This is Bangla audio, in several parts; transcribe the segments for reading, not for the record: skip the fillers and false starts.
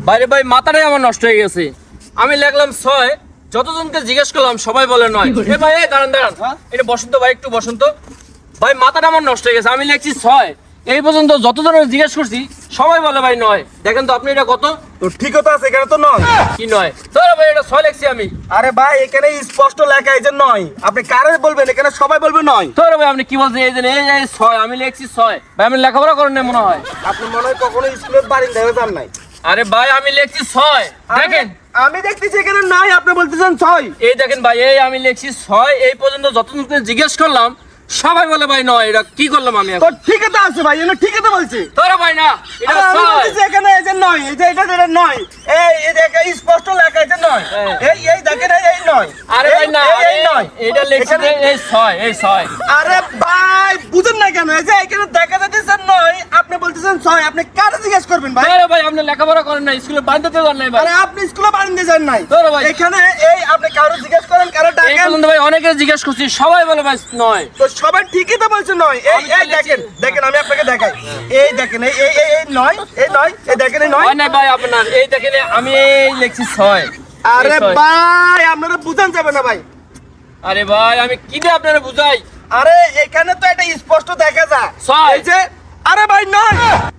বাইরে ভাই মাথাটাই আমার নষ্ট হয়ে গেছে। আমি লিখলাম 6, যতজনকে জিজ্ঞেস করলাম সবাই বলে 9। এ ভাই এই দাঁড়ান এটা বসন্ত ভাই, একটু বসন্ত ভাই, মাথাটা আমার নষ্ট হয়ে গেছে। আমি লিখছি 6, এই পর্যন্ত যতজনের জিজ্ঞেস করছি সবাই বলে ভাই 9। দেখেন তো আপনি এটা কত? তো ঠিক তো আছে, এখানে তো নয়। কি 9? ধরো ভাই এটা 6 লিখছি আমি। আরে ভাই এখানে স্পষ্ট লেখা এই যে নয়, আপনি কারে বলবেন? এখানে সবাই বলবে নয়। ধরো ভাই আপনি কি বলছেন? এই যে এই 6, আমি লিখছি 6। ভাই আমি লেখাপড়া করেন না মনে হয়। আপনি মনে হয় কখনো স্কুলের বারিন্দায় যান নাই। আরে ভাই আমি লিখছি 6, দেখেন। আমি দেখতেছি এখানে নয়, আপনি বলতেছেন 6। এই দেখেন ভাই, এই আমি লিখছি 6, এই পর্যন্ত যতজনকে জিজ্ঞেস করলাম সবাই বলে ভাই 9। এটা কি করলাম আমি তো এখন? ঠিক তো আছে ভাই, এখানে ঠিক তো বলছি। ধরো ভাই না, এটা আরে আমি 6। বলতেছি এখানে এই যে নয়, এই যে এটা নয়। এই দেখে স্পষ্ট লেখা এই যে নয়। এই দেখেন এই নয়। আরে ভাই না, এই নয়। এটা লিখছি যে এই 6, এই 6। আরে ভাই বুঝেন না কেন? এই যে এখানে দেখা যাচ্ছে নয়, আপনি বলতেছেন 6। আপনি কারে জিজ্ঞেস করবেন ভাই? ধরো ভাই আপনি লেখাপড়া করেন না, স্কুলে বাঁধতে যান নাই ভাই। আরে আপনি স্কুলে বারিন্দে যান নাই। ধরো ভাই, এখানে এই আপনি কারো জিজ্ঞেস করেন, কারো এই ডাকেন, পর্যন্ত ভাই অনেকে জিজ্ঞেস করছি সবাই বলে ভাই 9। তো সবাই ঠিকই তো বলছে নয়। এই দেখেন আমি আপনাকে দেখাই। এই দেখেন এই নয়, এই নয়, এই দেখেন এই নয়। হয় না ভাই আপনার, এই দেখেন আমি এই লিখছি 6। আরে ভাই আপনারা বুঝান যাবে না ভাই। আরে ভাই আমি কি দিয়ে আপনারা বুঝাই? আরে এখানে তো এটা স্পষ্ট দেখা যায়। 6। এই যে আরে ভাই নয়।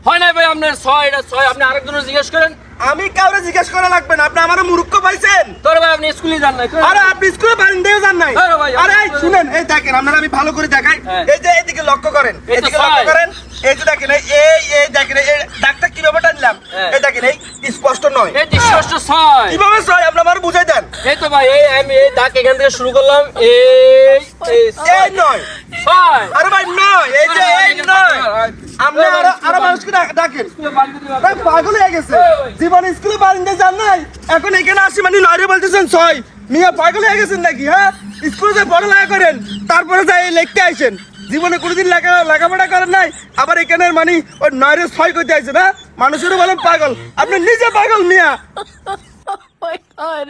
হয় না ভাই আপনার 6, এটা 6। আপনি আরেকজনের জিজ্ঞেস করেন। আমি কাউরে জিজ্ঞেস করা লাগবে না, আপনি আমার মূর্খ পাইছেন। ধরো ভাই আপনি স্কুলে যান নাই। আরে আপনি স্কুলে বারিন্দায় যান নাই। আরে ভাই, আরে এই শুনেন, এই দেখেন আপনারা, আমি ভালো করে দেখাই। হ্যাঁ। এই যে এদিকে লক্ষ্য করেন, এই তো এদিকে লক্ষ্য 6। করেন। এই যে দেখেন এই দেখেন এই দাগটা কিভাবে টানলাম। হ্যাঁ। এই দেখেন এই স্পষ্ট নয়। এই স্পষ্ট 6। কিভাবে ছয় আপনি আমার বুঝাই দেন। এই তো ভাই এই আমি এই দাগ এখান থেকে শুরু করলাম। এই এই নয়। 6। আরে ভাই নয়, এই যে এই নয়। আপনি আরো মানুষকে ডাকেন। ভাই পাগল হয়ে গেছে, জীবনে স্কুলে বারিন্দায় যান নাই, এখন এখানে আসি মানে নয় রে বলতেছেন 6। মিয়া পাগল হয়ে গেছেন নাকি? হ্যাঁ, স্কুলে যে পড়ালেখা করেন তারপরে যাই লিখতে আইছেন, জীবনে কোনোদিন লেখাপড়া করেন নাই, আবার এখানে মানে ওই 9 রে 6 করতে আইছেন। হ্যাঁ, মানুষেরও বলেন পাগল, আপনি নিজে পাগল মিয়া। Oh my god.